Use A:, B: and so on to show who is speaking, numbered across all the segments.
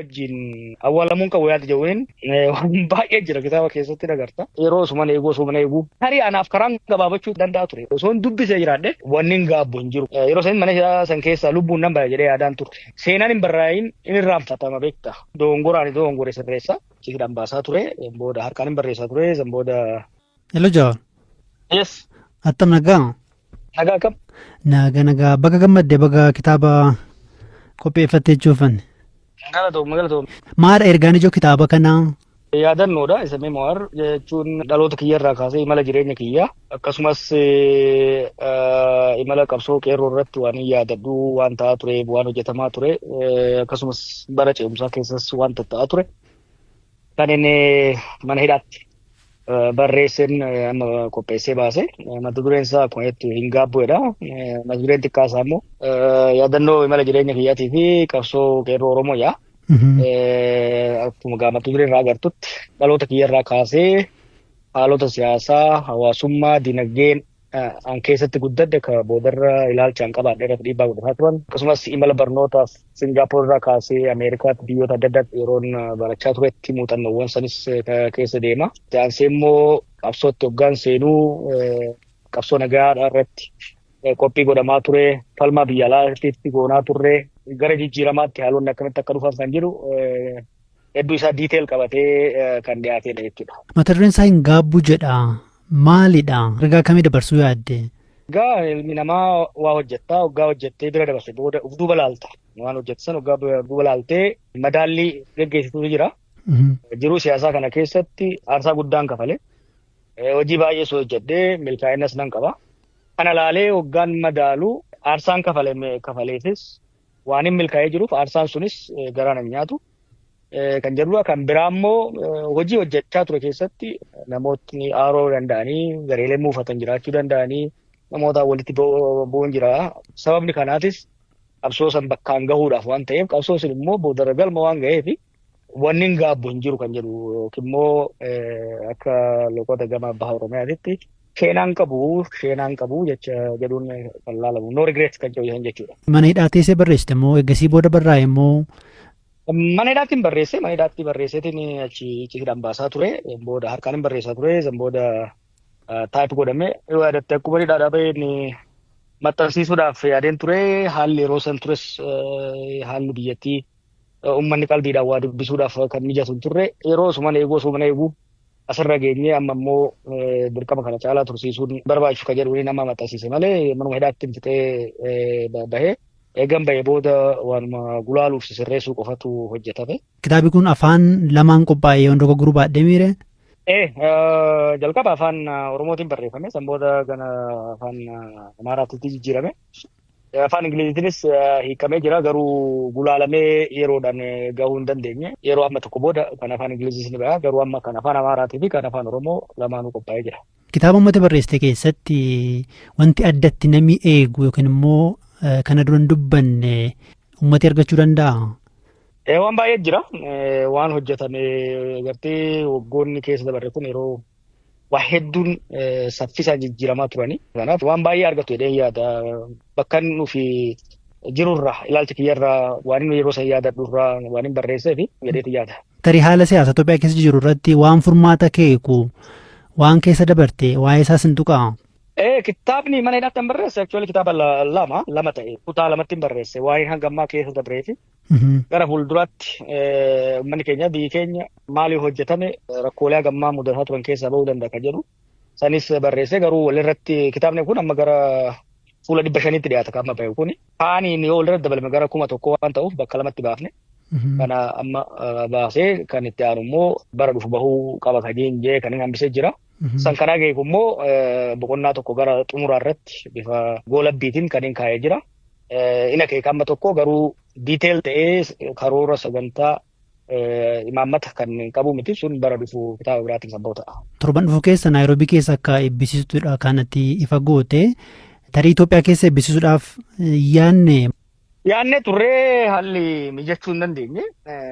A: wajjin awwaalamuun qabu yaada jawween waan baay'ee jira kitaaba keessatti dagarta. Yeroo suman eeguu tarii anaaf karaan gabaabachuu danda'a ture. Osoo hin dubbisee jiraadhe wanni hin gaabbu hin jiru. Yeroo san mana san keessa lubbuun nan baya jedhee yaadaan ture. Seenaan hin barraayin inni irraanfatama beekta. Dogongore sirreessa. Ciidhaan baasaa ture. Booda harkaan hin barreessaa ture. San booda.
B: Hello Jawar.
A: Yes.
B: Attam nagaa.
A: Nagaa kam?
B: Nagaa baga gammadde baga kitaaba qopheeffattee jechuufan.
A: Galatoom.
B: Maal ergaan ijoo kitaaba kanaa?
A: Yaadannoodha isa memoir jechuun dhaloota kiyyarraa kaasee imala jireenya kiyyaa akkasumas imala qabsoo qeerroo irratti waan yaadadhu waan ta'aa ture waan hojjetamaa ture akkasumas bara ce'umsaa keessas waan ta'aa ture kan inni mana hidhaatti barreesseen amma qopheessee baase mata dureen isaa akkuma jettu hin gaabbuedha. Mata dureen xiqqaasaa immoo yaadannoo imala jireenya kiyyaatii fi qabsoo qeerroo Oromoo yaa. Akkuma mata dureen irraa agartutti dhaloota kiyyarraa kaasee haalota siyaasaa, hawaasummaa, dinagdeen an keessatti guddadde ka boodarra ilaalchaan qabaadhe irratti dhiibbaa godhataa turan. Akkasumas imala barnootaaf Singaappoor irraa kaasee Ameerikaatti biyyoota adda addaatti yeroon barachaa turetti muuxannoowwan sanis keessa deema. Jaansee immoo qabsootti hoggaan seenuu qabsoo nagaa irratti qophii godhamaa ture. Falmaa biyya alaatti goonaa turre. Gara jijjiiramaatti haalonni akkamitti akka dhufan kan jiru hedduu isaa diiteel qabatee kan dhiyaatedha jechuudha.
B: Mata dureen isaa hin gaabbu jedha. Maalidha? Ergaa kamii dabarsuu yaadde?
A: Egaa ilmi namaa waa hojjettaa, waggaa hojjettee bira dabarse booda uf duuba laalta. Waan hojjettan waggaa duuba laaltee madaallii geggeessitu jira. Jiruu siyaasaa kana keessatti aarsaa guddaan kafale. Hojii baay'ee soo hojjedhee milkaa'innas nan qaba. Kana laalee waggaan madaalu aarsaan kafaleetis waan hin milkaa'ee jiruuf aarsaan sunis garaan hin nyaatu. Kan jedhudha kan biraa immoo hojii hojjechaa ture keessatti namootni aaroo danda'anii gareelee muufatan jiraachuu danda'anii namoota walitti bu'uun jira. Sababni kanaatis qabsoo san bakkaan gahuudhaaf waan ta'eef qabsoo sun immoo boodarra galma waan ga'eef wanni hin gaabbu hin jiru kan jedhu yookiin immoo akka loqoota gama baha Oromiyaatitti sheenaan qabu jecha jedhuun kan laalamu no regrets kan jedhu jechuudha.
B: Mana hidhaa teessee barreessite immoo eegasii booda barraa'e immoo.
A: Mana hidhaatti barreesseetiin achi hidhaan baasaa ture. Booda harkaan hin barreessaa ture. San booda taayip godhamee yoo yaadatte akkuma hidhaadhaa baheen maxxansiisuudhaaf yaadeen ture. Haalli yeroo san tures haalli biyyattii uummanni qalbiidhaan waa dubbisuudhaaf kan mijatu hin turre. Yeroo suman eeguu asirra geenyee amma immoo dirqama kana caalaa tursiisuun barbaachisu kan jedhu nama maxxansiise malee manuma hidhaatti hin fixee bahee. Eegan bahee booda waanuma gulaaluuf sirreessuu qofatu hojjetame.
B: Kitaabni kun afaan lamaan qophaa'ee yoo dogoggoruu baadhee miire?
A: Jalqaba afaan Oromootiin barreeffame. San booda gana afaan Amaaraatti jijjiirame. Afaan Ingiliziitiinis hiikamee jira garuu gulaalamee yeroodhaan gahuu hin dandeenye. Yeroo amma tokko booda kan afaan Ingiliziis ni baha garuu amma kan afaan Amaaraatii fi kan afaan Oromoo lamaanuu qophaa'ee jira.
B: Kitaaba uummata barreessite keessatti wanti addatti namni eegu yookiin immoo kana dura hin dubbanne uummati argachuu danda'a?
A: Waan baay'ee jira. Waan hojjetame gartee waggoonni keessa dabarre kun yeroo waa hedduun saffisaan jijjiiramaa turani. Kanaaf waan baay'ee argatu jedhee yaada. Bakka nufi jirurraa ilaalcha kiyyarraa waan inni yeroo san yaadadhurraa waan hin barreessee fi jedheeti yaada.
B: Tarii haala siyaasa Itoophiyaa keessa jiru irratti waan furmaata keeku waan keessa dabarte waa'ee isaas hin tuqaa?
A: Kitaabni mana hidhaatti barreesse actually kitaaba lama ta'e kutaa lamatti barreesse waa'ee hanga ammaa keessa dabree fi gara fuulduraatti uummanni keenya biyyi keenya maaliif hojjetame rakkoolee hanga ammaa mudataa turan keessaa bahuu danda'a kan jedhu sanis barreesse garuu walirratti kitaabni kun amma gara fuula 500tti dhiyaata kan amma bahe kun kaaniin yoo walirratti dabalame gara 1,000 waan ta'uuf bakka lamatti baafne kana amma baasee kan itti aanu immoo bara dhufu bahuu qaba kan jee kan hin hambisee jira. San kanaa geeku immoo boqonnaa tokko gara xumuraa irratti bifa goolabbiitiin kan hin kaa'ee jira. Ina keeka amma tokko garuu diiteel ta'ee karoora sagantaa imaammata kan qabu miti sun bara dhufu kitaaba biraatiin kan bahu ta'a.
B: Torban dhufu keessa Naayiroobii keessa akka eebbisiistuudha kanatti ifa goote tarii Itoophiyaa keessa eebbisiisuudhaaf
A: yaanne turree haalli mijachuu hin dandeenye.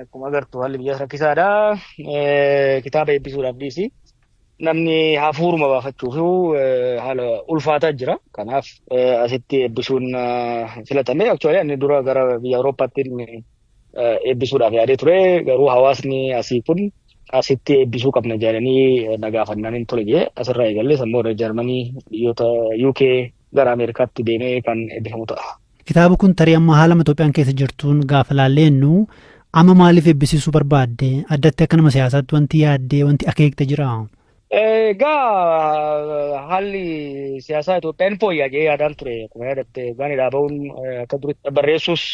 A: Akkuma agartu haalli biyya rakkisaadha. Kitaaba eebbisuudhaaf dhiisi. Namni hafuuruma baafachuuf haala ulfaataa jira. Kanaaf asitti eebbisuun filatame. Actually inni dura gara biyya Awurooppaatti eebbisuudhaaf yaadee ture. Garuu hawaasni asii kun asitti eebbisuu qabna jedhanii na gaafannaan hin tole jedhee asirraa eegallee sammuu irra Jarmanii biyyoota UK gara Ameerikaatti deemee kan eebbifamu ta'a.
B: Kitaaba kun tarii amma haala Itoophiyaan keessa jirtuun gaafa laallennu amma maaliif eebbisiisuu barbaadde? Addatti akka nama siyaasaatti wanti yaaddee wanti akeekte jira?
A: Egaa haalli siyaasaa Itoophiyaan fooyya'aa jedhee yaadaan ture. Akkuma yaadatte gaaniidhaa bahuun akka duritti barreessuus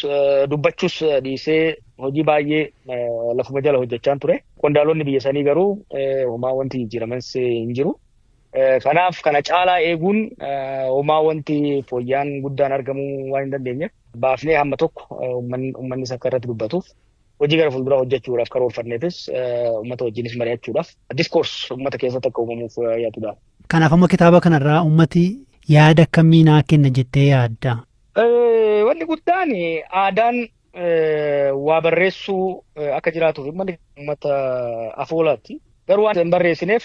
A: dubbachuus dhiisee hojii baay'ee lafuma jala hojjechaa ture. Qondaalonni biyya sanii garuu homaa wanti jijjiiramas hin jiru. Kanaaf kana caalaa eeguun homaa wanti fooyyaan guddaan argamuu waan hin dandeenyeef baafnee hamma tokko uummannis akka irratti dubbatuuf hojii gara fuulduraa hojjechuudhaaf karoorfanneefis uummata wajjinis mari'achuudhaaf diskoors uummata keessatti akka uumamuuf yaadudha.
B: Kanaaf amma kitaaba kanarraa uummati yaada akkamii naa kenna jettee yaadda?
A: Wanni guddaan aadaan waa barreessuu akka jiraatuuf uummata afoolaatti. Garuu waan hin barreessineef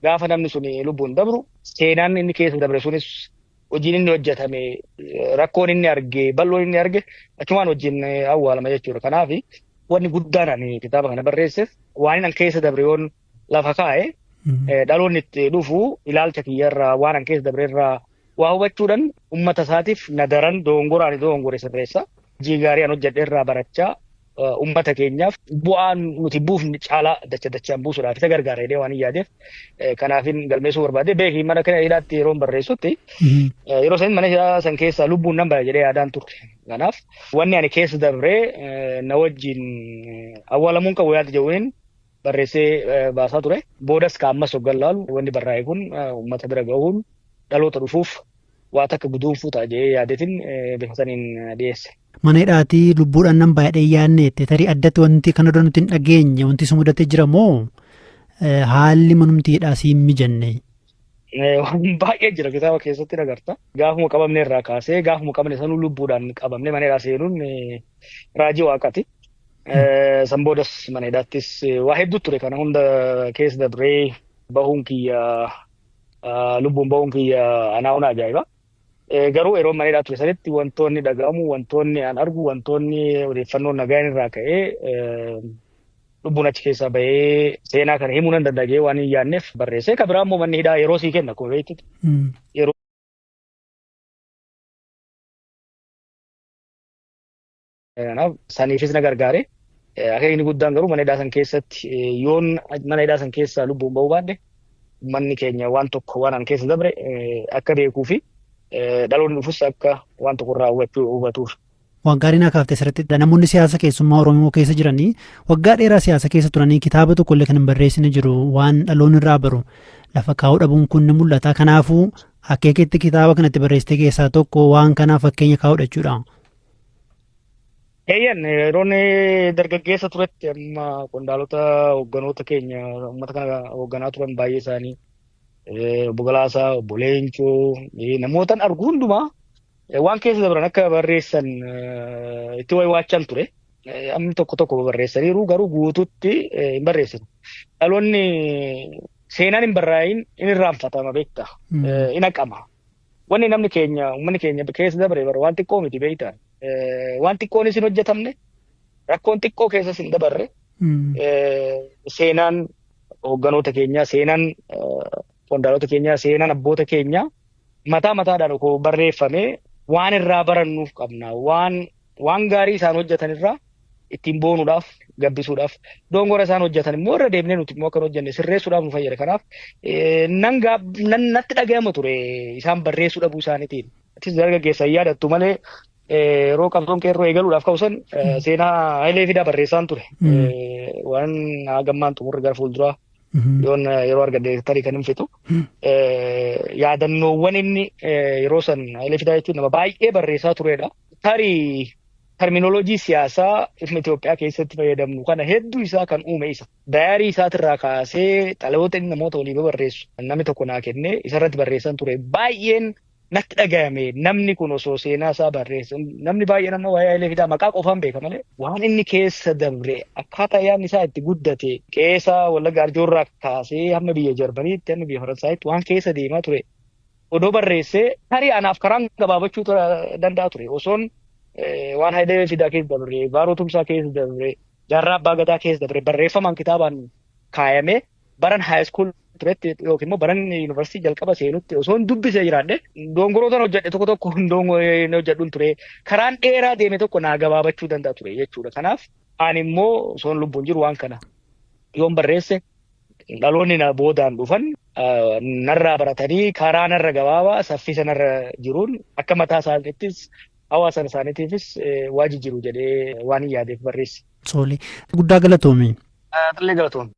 A: gaafa namni sun lubbuun dabru seenaan inni keessa dabre sunis hojiin inni hojjetame rakkoon inni arge bal'oon inni arge achumaan wajjin awwaalama jechuudha. Kanaaf wanni guddaan ani kitaaba kana barreesseef waan inni keessa dabre yoon lafa kaa'e dhaloonni itti dhufu ilaalcha kiyyarraa waan inni keessa dabre irraa waa hubachuudhaan uummata isaatiif nadaran dogongore sirreessa. Hojii gaarii an hojjedhe irraa barachaa uummata keenyaaf bu'aan nuti buufni caalaa dachaan buusuudhaaf isa gargaara jedhee waan yaadeef kanaafin galmeessuu barbaade beekii mana kana hidhaatti yeroon barreessutti yeroo san mana hidhaa san keessaa lubbuun nan bara jedhee yaadaan turre. Kanaaf wanni ani keessa dabree na wajjin awwaalamuun qabu yaada jedhuun barreessee baasaa ture. Boodas ka ammas hoggan laalu wanni barraa'e kun uummata bira gahuun dhaloota dhufuuf waa takka guduunfuu ta'a jedhee yaadeetiin bifa saniin dhiyeesse.
B: Mana hidhaatii lubbuudhaan nan baay'ee yaadneette tarii addatti wanti kana dura nuti hin dhageenye wanti si mudatee jira moo haalli manumti hidhaa si hin mijanne?
A: Baay'ee jira kitaaba keessatti agarta. Gaafuma qabamne irraa kaasee gaafuma qabne sanuu lubbuudhaan qabamne mana hidhaa seenuun raajii waaqati. San boodas mana hidhaattis waa hedduu ture kana hunda keessa dabree bahuun kiyya lubbuun bahuun kiyya anaa ona ajaa'iba. Garuu yeroo mana hidhaa ture sanitti wantoonni dhaga'amu, wantoonni an argu, wantoonni odeeffannoo nagaan irraa ka'ee lubbuun achi keessaa bahee seenaa kana himuu nan danda'ee waan hin yaadneef barreessee. Kan biraa immoo manni hidhaa yeroo sii kenna akkuma beektutti. Yeroo kanaaf saniifis na gargaare. Akeekni guddaan garuu mana hidhaa san keessatti yoon mana hidhaa san keessaa lubbuun bahuu baadde manni keenya waan tokko waan an keessa dabre akka beekuu fi dhaloonni dhufus akka waan tokko irraa hubatuuf.
B: Waggaa dheeraa kaaftee asirratti namoonni siyaasa keessummaa Oromoo keessa jiranii waggaa dheeraa siyaasa keessa turanii kitaaba tokkollee kan hin barreessine jiru waan dhaloonni irraa baru lafa kaa'uu dhabuun kun ni mul'ata. Kanaafuu akeeketti kitaaba kanatti barreessite keessaa tokko waan kanaaf fakkeenya kaa'udha jechuudha.
A: Yeroon dargaggeessa turetti amma qondaalota hoogganoota keenya uummata kana hoogganaa turan baay'ee isaanii obbo Galaasaa, obbo Leencoo namootaan argu hundumaa waan keessa dabran akka barreessan itti waachan ture. Amma tokko barreessaniiru garuu guututti hin barreessinu. Dhaloonni seenaan hin barraayin in irraanfatama beektaa in haqama. Wanni namni keenya uummanni keenya keessa dabre bara waan xiqqoo miti beektaa. Waan xiqqoonis hin hojjetamne rakkoon xiqqoo keessas hin dabarre seenaan hoogganoota keenyaa seenaan qondaalota keenyaa seenaan abboota keenyaa mataadhaan koo barreeffamee waan irraa barannuuf qabna. Waan gaarii isaan hojjetan irraa ittiin boonuudhaaf gabbisuudhaaf dogongora isaan hojjetan immoo irra deemnee nuti immoo akka hojjenne sirreessuudhaaf nu fayyada. Kanaaf natti dhaga'ama ture isaan barreessuu dhabuu isaaniitiin. Atis dargaggeessa yaadattu malee yeroo qabsoon qeerroo eegaluudhaaf ka'usan seenaa Hayilee Fidaa barreessaan ture. Waan hagammaan xumurri gara fuulduraa yoon yeroo argadde tarii kan hin fixu. Yaadannoowwan inni yeroo san Hayilee Fidaa jechuun nama baay'ee barreessaa turedha. Tarii terminoloojii siyaasaa ifni Itoophiyaa keessatti fayyadamnu kana hedduu isaa kan uume isa. Dayaarii isaatirraa kaasee xalayoota inni namoota walii barreessu namni tokko naa kennee isarratti barreessan ture. Baay'een natti dhaga'ame namni kun osoo seenaa isaa barreessu namni baay'een amma waa'ee Hayilee Fidaa maqaa qofaan beeka malee waan inni keessa dabre akkaataa yaadni isaa itti guddate keessa Wallagga Arjoorraa kaasee hamma biyya Jarmaniitti hamma biyya Faransaayitti waan keessa deemaa ture odoo barreessee tarii anaaf karaan gabaabachuu danda'a ture osoon waan Hayilee Fidaa keessa dabre, Baaroo Tumsaa keessa dabre, Jaarraa Abbaa Gadaa keessa dabre, barreeffamaan kitaabaan kaayamee baran haayiskuul turetti yookiin immoo baran yuunivarsiitii jalqaba seenutti osoo hin dubbisee jiraadhe dongorootaan hojjedhe tokko tokko hin hojjedhuun ture. Karaan dheeraa deeme tokko naa gabaabachuu danda'a ture jechuudha. Kanaaf ani immoo osoo hin lubbuun jiru waan kana yoon barreesse dhaloonni na boodaan dhufan narraa baratanii karaa narra gabaabaa saffisa narra jiruun akka mataa isaaniittis hawaasa isaaniitiifis waa jijjiiru jedhee waan hin yaadeef barreesse.
B: Soolii guddaa galatoomi.
A: Xillee galatoomne.